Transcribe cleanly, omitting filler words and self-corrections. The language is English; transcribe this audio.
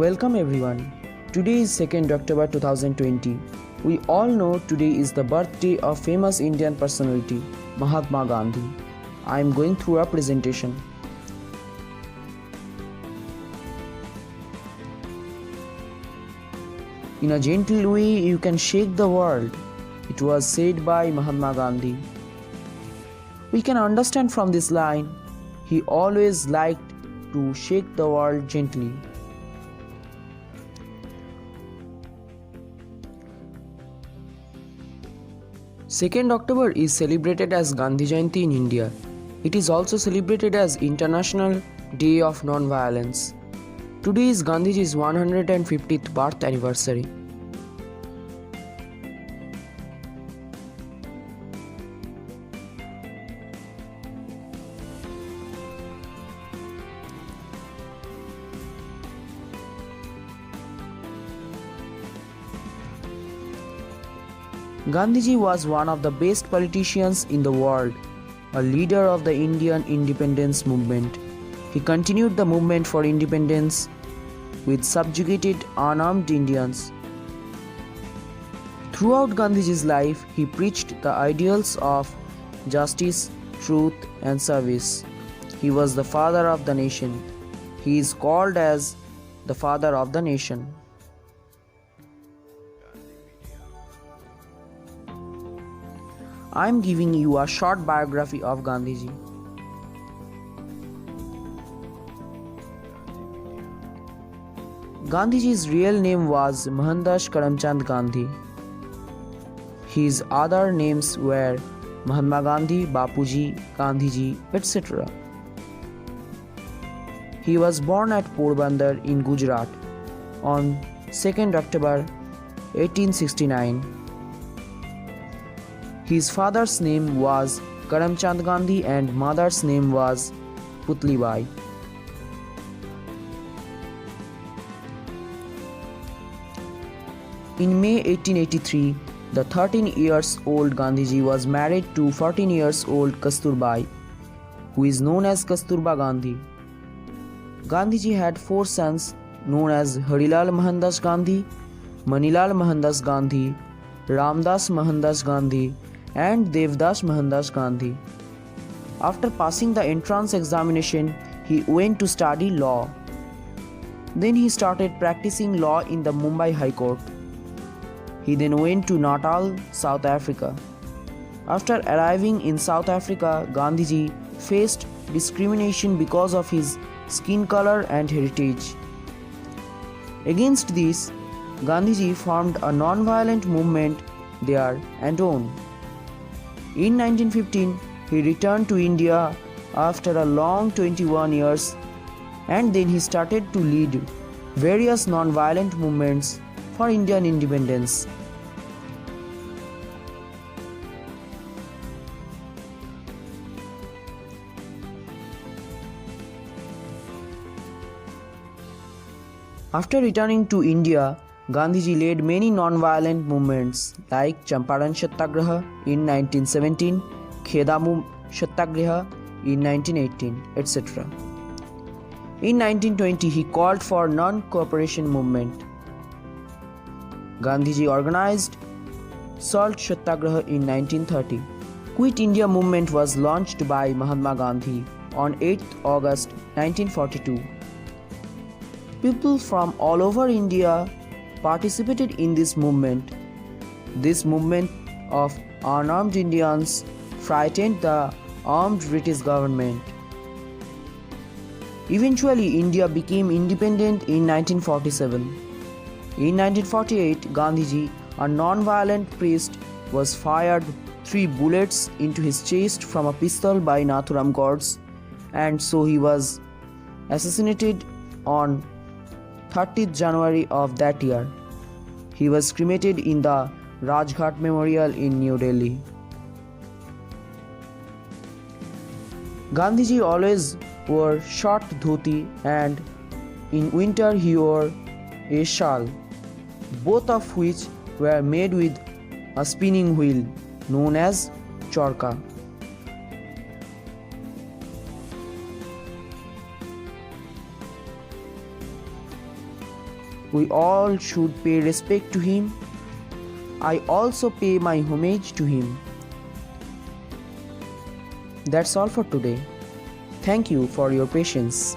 Welcome everyone. Today is 2nd October 2020. We all know today is the birthday of famous Indian personality Mahatma Gandhi. I am going through a presentation. In a gentle way you can shake the world. It was said by Mahatma Gandhi. We can understand from this line, he always liked to shake the world gently. Second October is celebrated as Gandhi Jayanti in India. It is also celebrated as International Day of Non-Violence. Today is Gandhiji's 150th birth anniversary. Gandhiji was one of the best politicians in the world, a leader of the Indian independence movement. He continued the movement for independence with subjugated unarmed Indians. Throughout Gandhiji's life, he preached the ideals of justice, truth, and service. He was the father of the nation. He is called as the father of the nation. I am giving you a short biography of Gandhiji. Gandhiji's real name was Mohandas Karamchand Gandhi. His other names were Mahatma Gandhi, Bapuji, Gandhiji, etc. He was born at Porbandar in Gujarat on 2nd October 1869. His father's name was Karamchand Gandhi and mother's name was Putlibai. In May 1883, the 13-year-old Gandhiji was married to 14-year-old Kasturbai, who is known as Kasturba Gandhi. Gandhiji had 4 sons known as Harilal Mohandas Gandhi, Manilal Mohandas Gandhi, Ramdas Mohandas Gandhi, and Devdas Mohandas Gandhi. After passing the entrance examination, he went to study law. Then he started practicing law in the Mumbai High Court. He then went to Natal, South Africa. After arriving in South Africa, Gandhiji faced discrimination because of his skin color and heritage. Against this, Gandhiji formed a non-violent movement there and on. In 1915, he returned to India after a long 21 years, and then he started to lead various non-violent movements for Indian independence. After returning to India, Gandhiji led many non-violent movements like Champaran Satyagraha in 1917, Khedamu Satyagraha in 1918, etc. In 1920, he called for non-cooperation movement. Gandhiji organized Salt Satyagraha in 1930. Quit India movement was launched by Mahatma Gandhi on 8 August 1942. People from all over India participated in this movement. This movement of unarmed Indians frightened the armed British government. Eventually, India became independent in 1947. In 1948, Gandhiji, a non-violent priest, was fired 3 bullets into his chest from a pistol by Nathuram Godse, and so he was assassinated on 30th January of that year. He was cremated in the Rajghat Memorial in New Delhi. Gandhiji always wore short dhoti and in winter he wore a shawl, both of which were made with a spinning wheel known as charka. We all should pay respect to him. I also pay my homage to him. That's all for today. Thank you for your patience.